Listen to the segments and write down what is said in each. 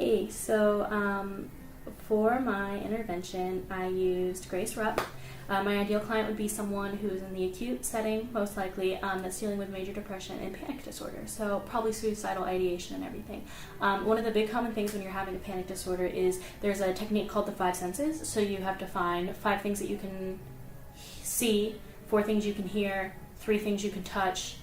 Hey, for my intervention, I used Grace Rupp. My ideal client would be someone who is in the acute setting, most likely, that's dealing with major depression and panic disorder, so probably suicidal ideation and everything. One of the big common things when you're having a panic disorder is there's a technique called the 5 senses, so you have to find 5 things that you can see, 4 things you can hear, 3 things you can touch,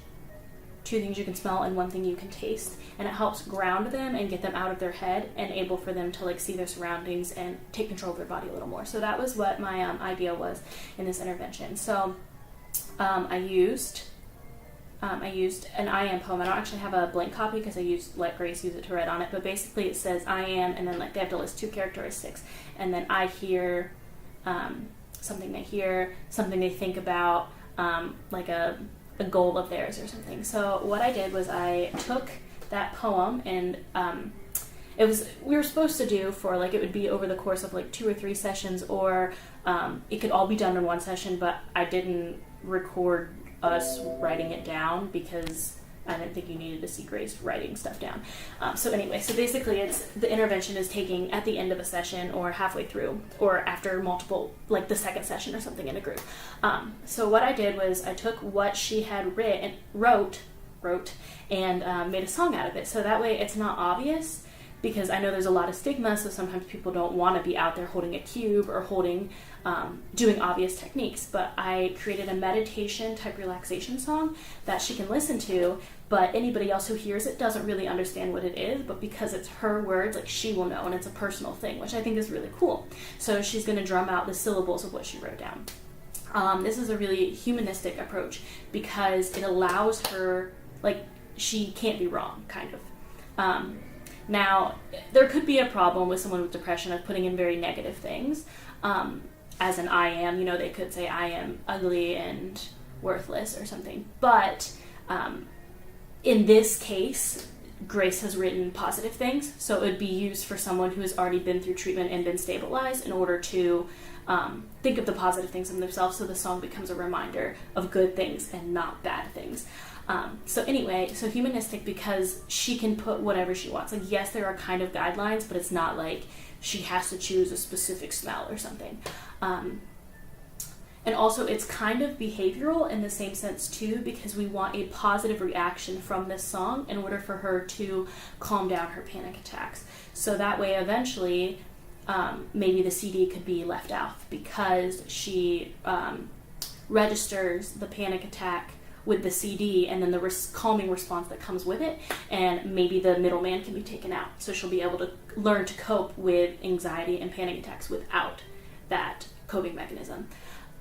2 things you can smell, and 1 thing you can taste. And it helps ground them and get them out of their head and able for them to see their surroundings and take control of their body a little more. So that was what my idea was in this intervention. So I used an I am poem. I don't actually have a blank copy because I let Grace use it to write on it, but basically it says I am, and then they have to list 2 characteristics, and then I hear something they hear, something they think about, like a goal of theirs or something. So what I did was I took that poem, and we were supposed to do for it would be over the course of 2 or 3 sessions, or it could all be done in 1 session, but I didn't record us writing it down because I didn't think you needed to see Grace writing stuff down. So basically the intervention is taking at the end of a session or halfway through or after multiple, the second session or something in a group. So what I did was I took what she had wrote and made a song out of it. So that way it's not obvious, because I know there's a lot of stigma, so sometimes people don't want to be out there holding a cube or doing obvious techniques. But I created a meditation type relaxation song that she can listen to, but anybody else who hears it doesn't really understand what it is, but because it's her words, she will know, and it's a personal thing, which I think is really cool. So she's going to drum out the syllables of what she wrote down. This is a really humanistic approach because it allows her, she can't be wrong, kind of. Now, there could be a problem with someone with depression of putting in very negative things, as an I am, they could say I am ugly and worthless or something. But in this case, Grace has written positive things, so it would be used for someone who has already been through treatment and been stabilized in order to think of the positive things in themselves, so the song becomes a reminder of good things and not bad things. So humanistic because she can put whatever she wants. Yes, there are kind of guidelines, but it's not she has to choose a specific smell or something. And also it's kind of behavioral in the same sense too, because we want a positive reaction from this song in order for her to calm down her panic attacks. So that way eventually maybe the CD could be left out because she registers the panic attack with the CD and then the calming response that comes with it, and maybe the middleman can be taken out. So she'll be able to learn to cope with anxiety and panic attacks without that coping mechanism.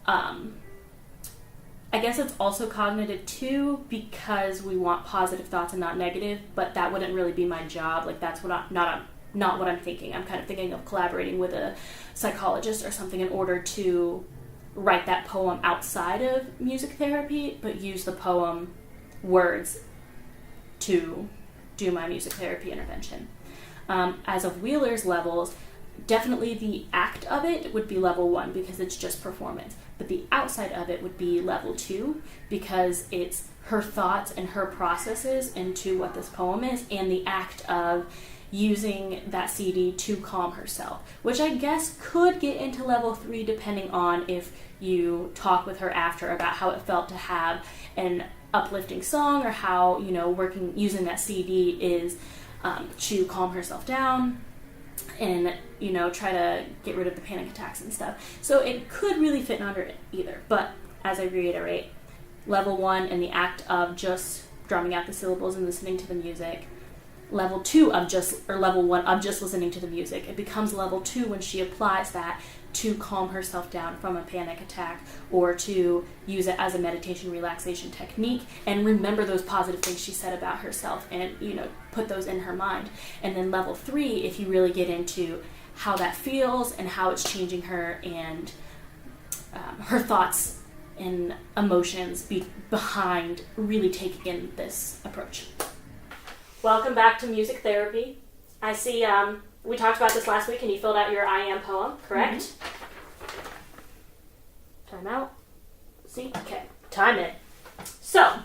I guess it's also cognitive too, because we want positive thoughts and not negative, but that wouldn't really be my job. That's what not what I'm thinking. I'm kind of thinking of collaborating with a psychologist or something in order to write that poem outside of music therapy, but use the poem words to do my music therapy intervention. As of Wheeler's levels, definitely the act of it would be level 1 because it's just performance, but the outside of it would be level 2 because it's her thoughts and her processes into what this poem is, and the act of using that CD to calm herself, which I guess could get into level 3 depending on if you talk with her after about how it felt to have an uplifting song, or how using that CD is to calm herself down and try to get rid of the panic attacks and stuff. So it could really fit under either, but as I reiterate, level 1 in the act of just drumming out the syllables and listening to the music. Level 1 of just listening to the music. It becomes level 2 when she applies that to calm herself down from a panic attack, or to use it as a meditation relaxation technique and remember those positive things she said about herself and put those in her mind. And then level 3, if you really get into how that feels and how it's changing her and her thoughts and emotions behind really taking in this approach. Welcome back to music therapy. I see we talked about this last week and you filled out your I am poem, correct? Mm-hmm. Time out. See? Okay. Time it. So,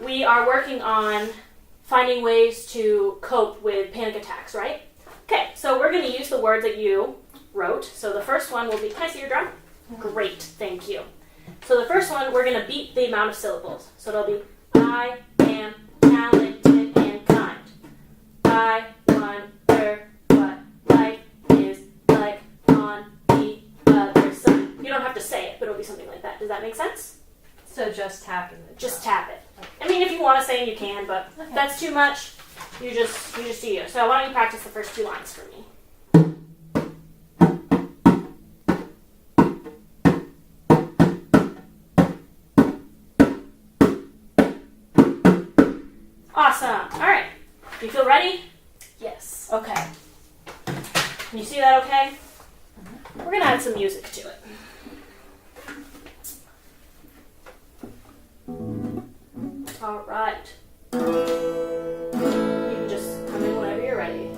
we are working on finding ways to cope with panic attacks, right? Okay, so we're going to use the words that you wrote. So the first one will be, can I see your drum? Great, thank you. So the first one, we're going to beat the amount of syllables. So it'll be, I am talented and kind. I wonder what life is like on the other side. You don't have to say it, but it'll be something like that. Does that make sense? So just tapping the drum. Just tap it. I mean, if you want to say it, you can, but Okay. if that's too much, you just do you. So why don't you practice the first 2 lines for me? Awesome. All right. You feel ready? Yes. Okay. Can you see that okay? We're going to add some music to it. All right. You can just come in whenever you're ready.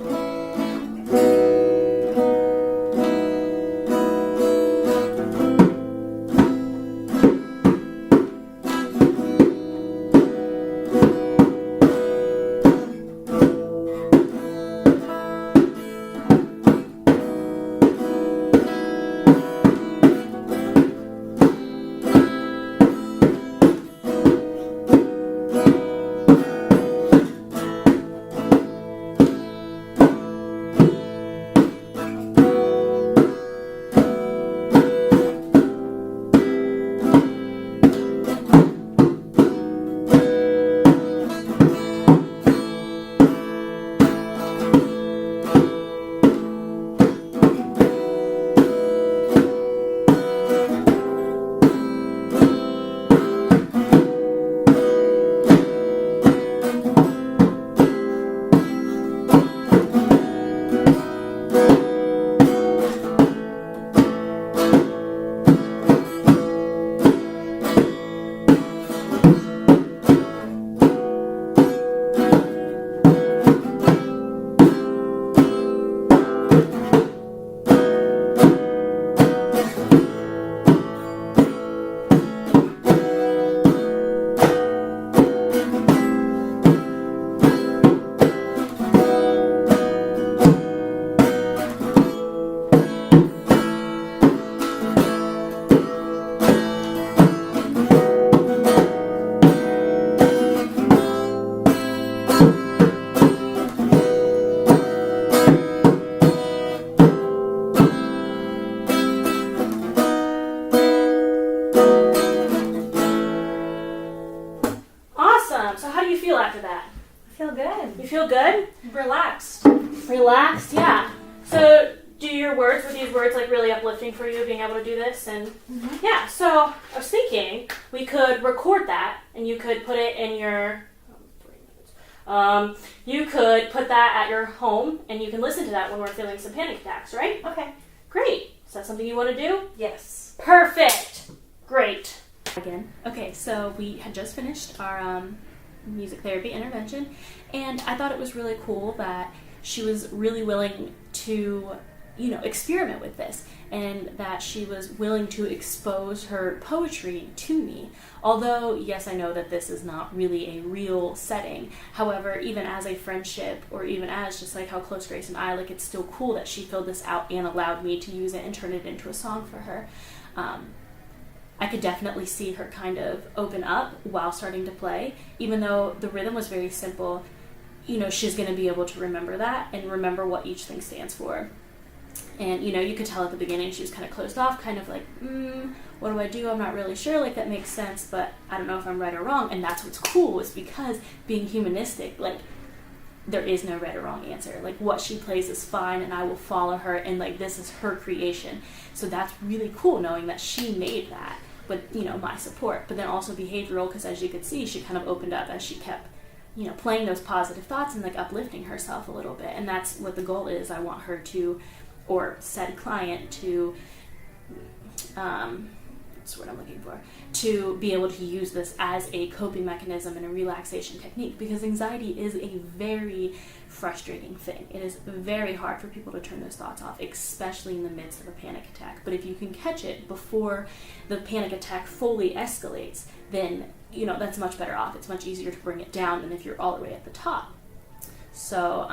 You feel good? Relaxed. Relaxed? Yeah. So were these words like really uplifting for you, being able to do this? And yeah, so I was thinking we could record that and you could put it in your, you could put that at your home and you can listen to that when we're feeling some panic attacks, right? Okay. Great. Is that something you want to do? Yes. Perfect. Great. Again. Okay, so we had just finished our music therapy intervention, and I thought it was really cool that she was really willing to, experiment with this, and that she was willing to expose her poetry to me. Although, yes, I know that this is not really a real setting. However, even as a friendship, or even as just like how close Grace and I, like, it's still cool that she filled this out and allowed me to use it and turn it into a song for her. I could definitely see her kind of open up while starting to play, even though the rhythm was very simple. She's going to be able to remember that and remember what each thing stands for. And, you could tell at the beginning she was kind of closed off, kind of like, what do I do? I'm not really sure. Like, that makes sense, but I don't know if I'm right or wrong. And that's what's cool, is because being humanistic, like, there is no right or wrong answer. Like, what she plays is fine, and I will follow her, and, like, this is her creation. So that's really cool, knowing that she made that with, my support. But then also behavioral, because as you could see, she kind of opened up as she kept, playing those positive thoughts and, like, uplifting herself a little bit. And that's what the goal is. I want her to, or said client to, what's the word I'm looking for, to be able to use this as a coping mechanism and a relaxation technique, because anxiety is a very frustrating thing. It is very hard for people to turn those thoughts off, especially in the midst of a panic attack. But if you can catch it before the panic attack fully escalates, then that's much better off. It's much easier to bring it down than if you're all the way at the top. So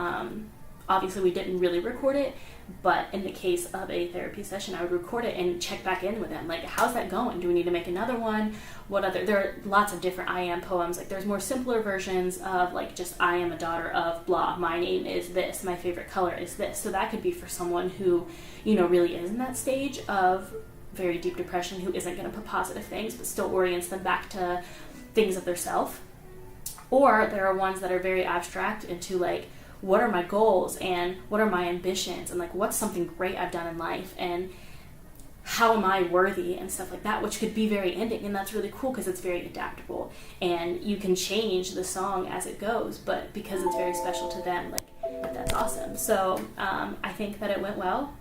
obviously we didn't really record it, but in the case of a therapy session, I would record it and check back in with them. Like, how's that going? Do we need to make another one? There are lots of different I am poems. Like, there's more simpler versions of, like, just I am a daughter of blah, my name is this, my favorite color is this. So that could be for someone who, really is in that stage of very deep depression, who isn't going to put positive things, but still orients them back to things of their self. Or there are ones that are very abstract into, like, what are my goals and what are my ambitions and, like, what's something great I've done in life and how am I worthy and stuff like that, which could be very ending. And that's really cool because it's very adaptable and you can change the song as it goes, but because it's very special to them, like, that's awesome. So I think that it went well,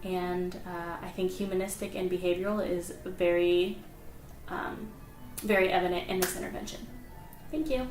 and I think humanistic and behavioral is very, very evident in this intervention. Thank you.